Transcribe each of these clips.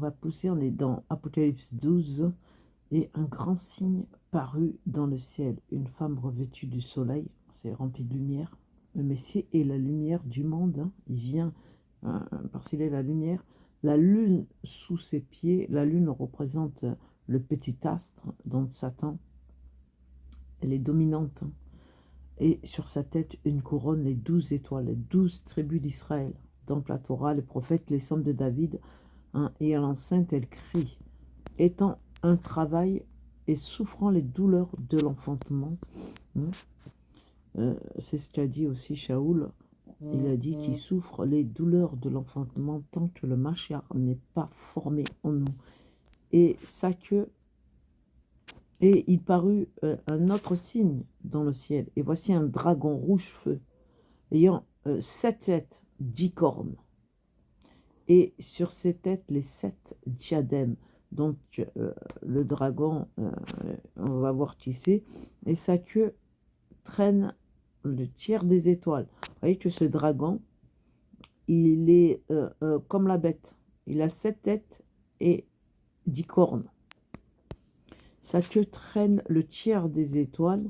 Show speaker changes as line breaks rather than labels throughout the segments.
va pousser, on est dans Apocalypse 12. Et un grand signe parut dans le ciel, une femme revêtue du soleil, c'est rempli de lumière. Le Messie est la lumière du monde, hein. Il vient parce qu'il est la lumière. La lune sous ses pieds, la lune représente le petit astre dans Satan. Elle est dominante, hein. Et sur sa tête une couronne, les 12 étoiles, les 12 tribus d'Israël. Donc la Torah, les prophètes, les psaumes de David, hein. Et à l'enceinte, elle crie, étant un travail et souffrant les douleurs de l'enfantement. C'est ce qu'a dit aussi Shaoul. Il a dit qu'il souffre les douleurs de l'enfantement tant que le Mashiach n'est pas formé en nous. Et sa queue, et il parut un autre signe dans le ciel. Et voici un dragon rouge feu, ayant 7 têtes, 10 cornes. Et sur ses têtes, les 7 diadèmes. Donc, le dragon, on va voir qui c'est. Et sa queue traîne le tiers des étoiles. Vous voyez que ce dragon, il est comme la bête. Il a 7 têtes et 10 cornes. Sa queue traîne le tiers des étoiles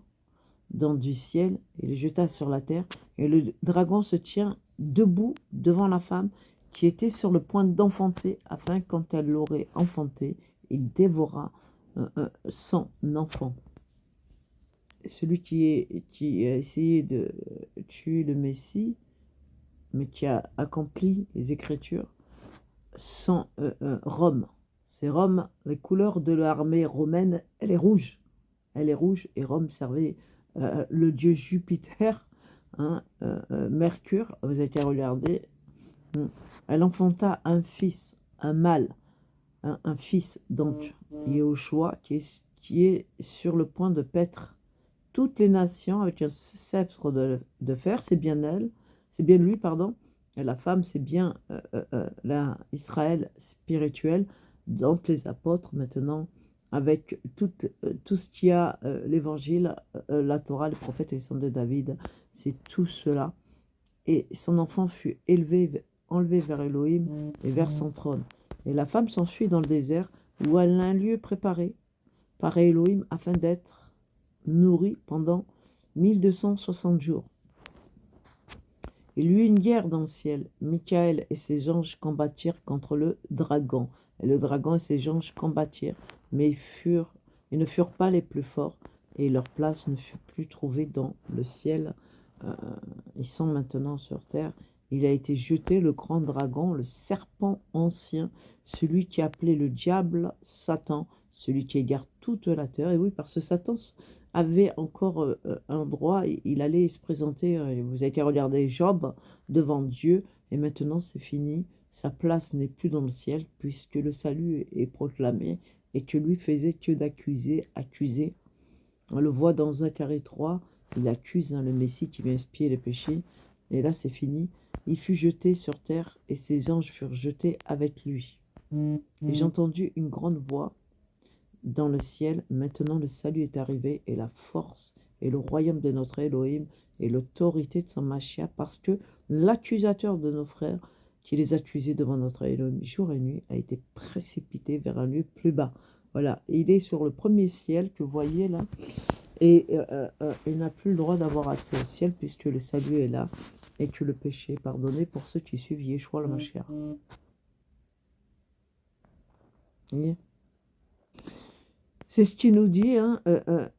dans du ciel et les jeta sur la terre. Et le dragon se tient debout devant la femme qui était sur le point d'enfanter, afin, quand elle l'aurait enfanté, il dévora son enfant. Celui qui a essayé de tuer le Messie, mais qui a accompli les Écritures, sont Rome. C'est Rome, les couleurs de l'armée romaine, elle est rouge. Elle est rouge, et Rome servait le dieu Jupiter, hein, Mercure, vous avez qu'à regarder. Elle enfanta un fils, un mâle, un fils, donc Yehoshua, qui est sur le point de paître toutes les nations avec un sceptre de fer. C'est bien elle, c'est bien lui, pardon. Et la femme, c'est bien Israël spirituel, donc les apôtres maintenant, avec tout ce qu'il y a, l'évangile, la Torah, les prophètes et les psaumes de David, c'est tout cela. Et son enfant fut enlevé vers Elohim et vers son trône. Et la femme s'enfuit dans le désert, où elle a un lieu préparé par Elohim afin d'être nourrie pendant 1260 jours. Il y eut une guerre dans le ciel. Michael et ses anges combattirent contre le dragon. Et le dragon et ses anges combattirent, mais ils ne furent pas les plus forts, et leur place ne fut plus trouvée dans le ciel. Ils sont maintenant sur terre. Il a été jeté, le grand dragon, le serpent ancien, celui qui est appelé le diable, Satan, celui qui égare toute la terre. Et oui, parce que Satan avait encore un droit, il allait se présenter, vous avez qu'à regarder Job, devant Dieu, et maintenant c'est fini. Sa place n'est plus dans le ciel, puisque le salut est proclamé, et que lui faisait que d'accuser, accuser. On le voit dans Zacharie 3, il accuse le Messie qui vient expier les péchés, et là c'est fini. Il fut jeté sur terre, et ses anges furent jetés avec lui. Et j'ai entendu une grande voix dans le ciel: maintenant le salut est arrivé, et la force, et le royaume de notre Elohim, et l'autorité de son Mashiach, parce que l'accusateur de nos frères, qui les accusait devant notre Elohim jour et nuit, a été précipité vers un lieu plus bas. Voilà, il est sur le premier ciel que vous voyez là, et il n'a plus le droit d'avoir accès au ciel, puisque le salut est là, et que le péché est pardonné pour ceux qui suivent Yeshua le Mashiach. Voyez, c'est ce qu'il nous dit, hein,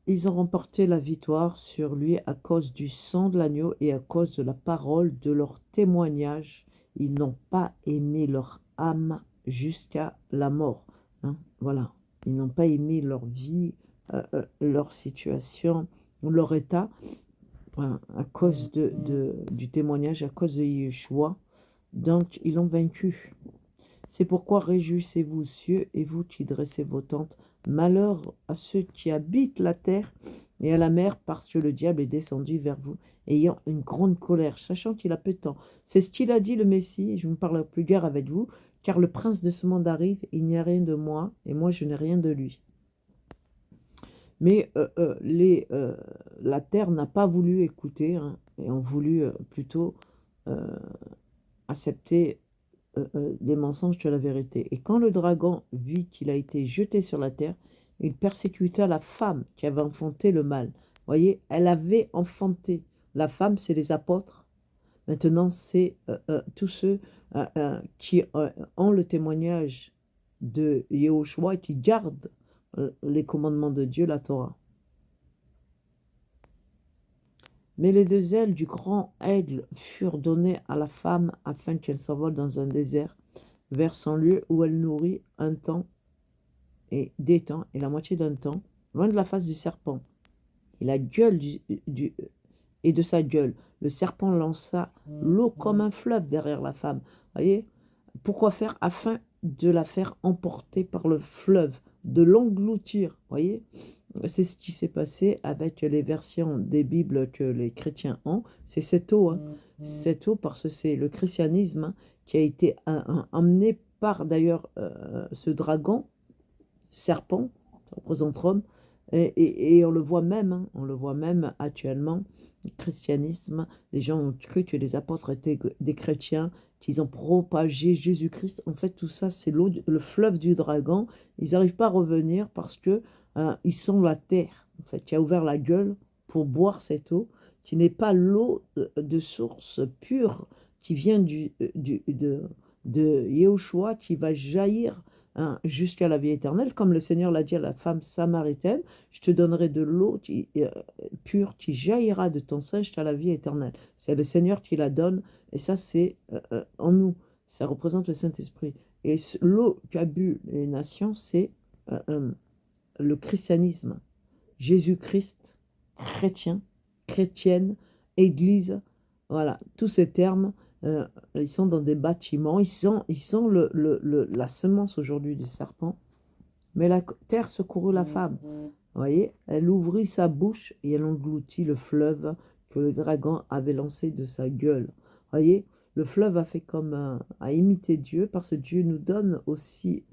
ils ont remporté la victoire sur lui à cause du sang de l'agneau et à cause de la parole de leur témoignage. Ils n'ont pas aimé leur âme jusqu'à la mort. Hein, voilà, ils n'ont pas aimé leur vie, leur situation, leur état, voilà, à cause du témoignage, à cause de Yeshua. Donc, ils l'ont vaincu. C'est pourquoi réjouissez-vous, cieux, et vous qui dressez vos tentes. Malheur à ceux qui habitent la terre et à la mer, parce que le diable est descendu vers vous, ayant une grande colère, sachant qu'il a peu de temps. C'est ce qu'il a dit, le Messie: je ne parle plus guère avec vous, car le prince de ce monde arrive, il n'y a rien de moi, et moi je n'ai rien de lui. Mais la terre n'a pas voulu écouter, hein, et ont voulu plutôt accepter des mensonges de la vérité. Et quand le dragon vit qu'il a été jeté sur la terre, il persécuta la femme qui avait enfanté le mâle. Voyez, elle avait enfanté. La femme, c'est les apôtres. Maintenant, c'est tous ceux qui ont le témoignage de Yahushua et qui gardent les commandements de Dieu, la Torah. Mais les deux ailes du grand aigle furent données à la femme afin qu'elle s'envole dans un désert vers son lieu où elle nourrit un temps et des temps et la moitié d'un temps, loin de la face du serpent. Et la gueule et de sa gueule, le serpent lança l'eau comme un fleuve derrière la femme. Voyez, pourquoi faire? Afin de la faire emporter par le fleuve, de l'engloutir. Voyez, c'est ce qui s'est passé avec les versions des Bibles que les chrétiens ont. C'est cette eau, cette eau parce que c'est le christianisme qui a été emmené par d'ailleurs ce dragon, serpent, ça représente Rome, et on le voit même, on le voit même actuellement, le christianisme, les gens ont cru que les apôtres étaient des chrétiens, qu'ils ont propagé Jésus-Christ. En fait, tout ça, c'est l'eau, le fleuve du dragon. Ils n'arrivent pas à revenir parce que ils sont la terre, en fait, qui a ouvert la gueule pour boire cette eau, qui n'est pas l'eau de source pure qui vient de Yahushua, qui va jaillir jusqu'à la vie éternelle, comme le Seigneur l'a dit à la femme samaritaine, je te donnerai de l'eau pure qui jaillira de ton sein jusqu'à la vie éternelle. C'est le Seigneur qui la donne, et ça c'est en nous, ça représente le Saint-Esprit. Et l'eau qu'a bu les nations, c'est le christianisme, Jésus-Christ, chrétien, chrétienne, église, voilà, tous ces termes, ils sont dans des bâtiments, ils sont la semence aujourd'hui du serpent, mais la terre secourut la femme. Vous voyez, elle ouvrit sa bouche et elle engloutit le fleuve que le dragon avait lancé de sa gueule. Vous voyez, le fleuve a fait comme a imité Dieu, parce que Dieu nous donne aussi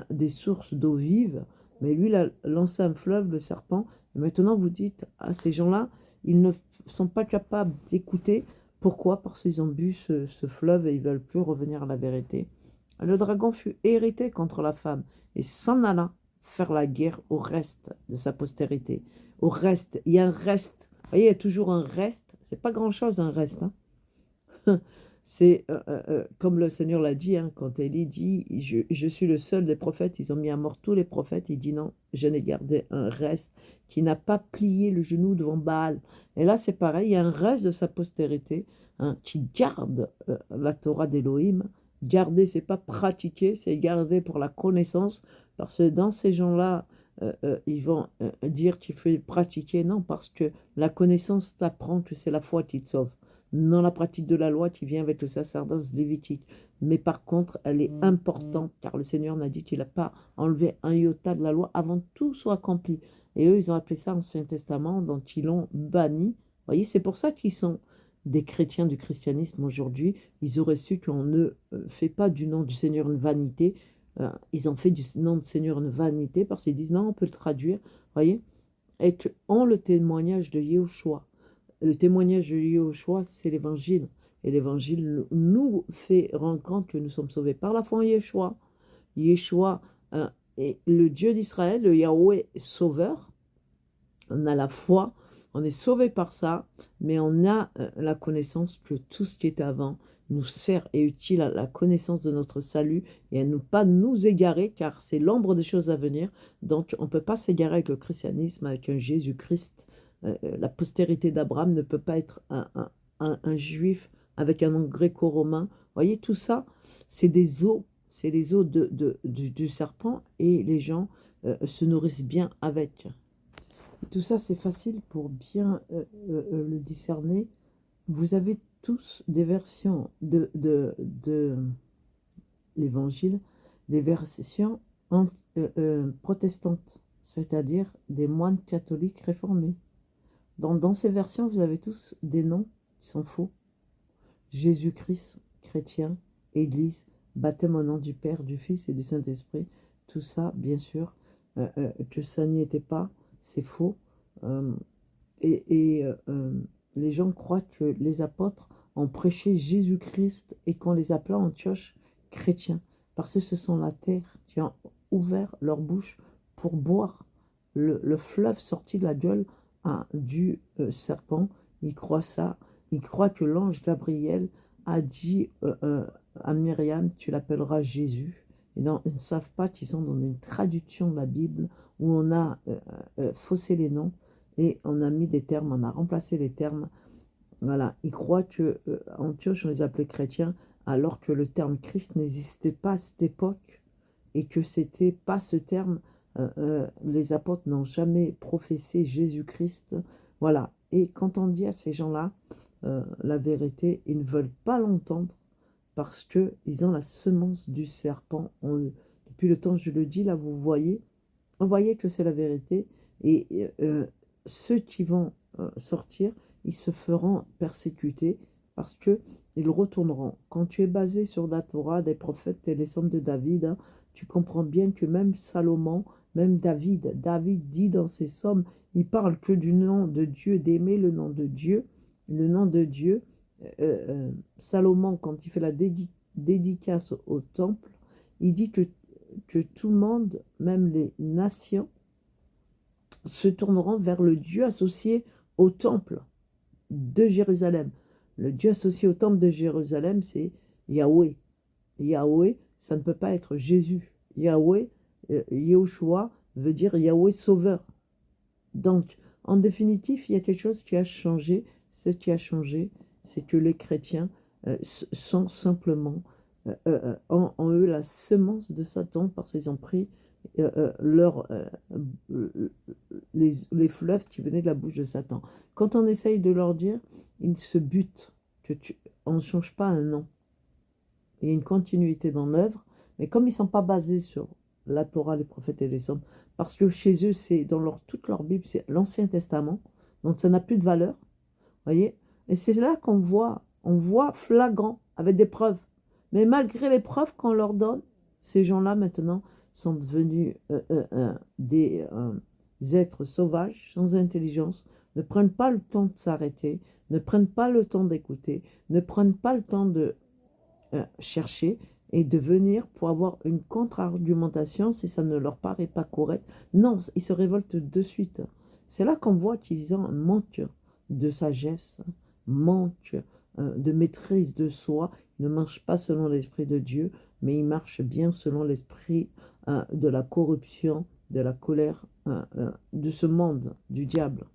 des sources d'eau vive, mais lui, il a lancé un fleuve, le serpent, et maintenant vous dites, ah, ces gens-là, ils ne sont pas capables d'écouter. Pourquoi? Parce qu'ils ont bu ce fleuve et ils ne veulent plus revenir à la vérité. Le dragon fut irrité contre la femme et s'en alla faire la guerre au reste de sa postérité. Au reste, il y a un reste. Vous voyez, il y a toujours un reste. C'est pas grand-chose un reste. C'est comme le Seigneur l'a dit, quand Élie dit je suis le seul des prophètes, ils ont mis à mort tous les prophètes. Il dit non, je n'ai gardé un reste qui n'a pas plié le genou devant Baal. Et là, c'est pareil, il y a un reste de sa postérité qui garde la Torah d'Élohim. Garder, c'est pas pratiquer, c'est garder pour la connaissance, parce que dans ces gens-là, ils vont dire qu'il faut pratiquer. Non, parce que la connaissance t'apprend que c'est la foi qui te sauve, non la pratique de la loi qui vient avec le sacerdoce lévitique. Mais par contre, elle est importante, car le Seigneur n'a dit qu'il n'a pas enlevé un iota de la loi avant que tout soit accompli. Et eux, ils ont appelé ça Ancien Testament, donc ils l'ont banni. Vous voyez, c'est pour ça qu'ils sont des chrétiens du christianisme aujourd'hui. Ils auraient su qu'on ne fait pas du nom du Seigneur une vanité. Ils ont fait du nom du Seigneur une vanité, parce qu'ils disent non, on peut le traduire. Vous voyez, et ont le témoignage de Yahushua. Le témoignage de Yahushua, c'est l'évangile. Et l'évangile nous fait rendre compte que nous sommes sauvés par la foi en Yeshua. Yeshua est le Dieu d'Israël, le Yahweh sauveur. On a la foi, on est sauvé par ça, mais on a la connaissance que tout ce qui est avant nous sert et utile à la connaissance de notre salut et à ne pas nous égarer, car c'est l'ombre des choses à venir. Donc on ne peut pas s'égarer avec le christianisme, avec un Jésus-Christ. La postérité d'Abraham ne peut pas être un juif avec un nom gréco-romain. Vous voyez, tout ça, c'est des os. C'est les os du serpent, et les gens se nourrissent bien avec. Et tout ça, c'est facile pour bien le discerner. Vous avez tous des versions de l'Évangile, des versions protestantes, c'est-à-dire des moines catholiques réformés. Dans ces versions, vous avez tous des noms qui sont faux. Jésus-Christ, chrétien, Église, baptême au nom du Père, du Fils et du Saint-Esprit. Tout ça, bien sûr, que ça n'y était pas, c'est faux. Les gens croient que les apôtres ont prêché Jésus-Christ et qu'on les appela Antioche chrétiens, parce que ce sont la terre qui a ouvert leur bouche pour boire le fleuve sorti de la gueule du serpent. Ils croient ça. Ils croient que l'ange Gabriel a dit à Myriam, tu l'appelleras Jésus. Et non, ils ne savent pas qu'ils sont dans une traduction de la Bible où on a faussé les noms et on a mis des termes, on a remplacé les termes. Voilà, ils croient que Antioche, on les appelait chrétiens, alors que le terme Christ n'existait pas à cette époque et que c'était pas ce terme. Les apôtres n'ont jamais professé Jésus-Christ. Voilà, et quand on dit à ces gens-là la vérité, ils ne veulent pas l'entendre parce qu'ils ont la semence du serpent en eux. Depuis le temps, je le dis, là, vous voyez que c'est la vérité. Et ceux qui vont sortir, ils se feront persécuter parce que ils retourneront. Quand tu es basé sur la Torah, des prophètes et les sommes de David, hein, tu comprends bien que même Salomon, même David dit dans ses sommes, il parle que du nom de Dieu, d'aimer le nom de Dieu. Le nom de Dieu, Salomon, quand il fait la dédicace au temple, il dit que tout le monde, même les nations, se tourneront vers le Dieu associé au temple de Jérusalem. Le Dieu associé au temple de Jérusalem, c'est Yahweh. Yahweh, ça ne peut pas être Jésus. Yahweh, Yehoshua, veut dire Yahweh sauveur. Donc, en définitive, il y a quelque chose qui a changé. Ce qui a changé, c'est que les chrétiens sont simplement en eux la semence de Satan parce qu'ils ont pris les fleuves qui venaient de la bouche de Satan. Quand on essaye de leur dire, ils se butent, on ne change pas un nom. Il y a une continuité dans l'œuvre, mais comme ils ne sont pas basés sur la Torah, les prophètes et les sommes, parce que chez eux, c'est dans toute leur Bible, c'est l'Ancien Testament, donc ça n'a plus de valeur, voyez. Et c'est là qu'on voit, on voit flagrant, avec des preuves. Mais malgré les preuves qu'on leur donne, ces gens-là maintenant sont devenus des êtres sauvages, sans intelligence, ne prennent pas le temps de s'arrêter, ne prennent pas le temps d'écouter, ne prennent pas le temps de chercher et de venir pour avoir une contre-argumentation si ça ne leur paraît pas correct. Non, ils se révoltent de suite. C'est là qu'on voit qu'ils ont un manque de sagesse, manque de maîtrise de soi. Ils ne marchent pas selon l'esprit de Dieu, mais ils marchent bien selon l'esprit de la corruption, de la colère de ce monde, du diable.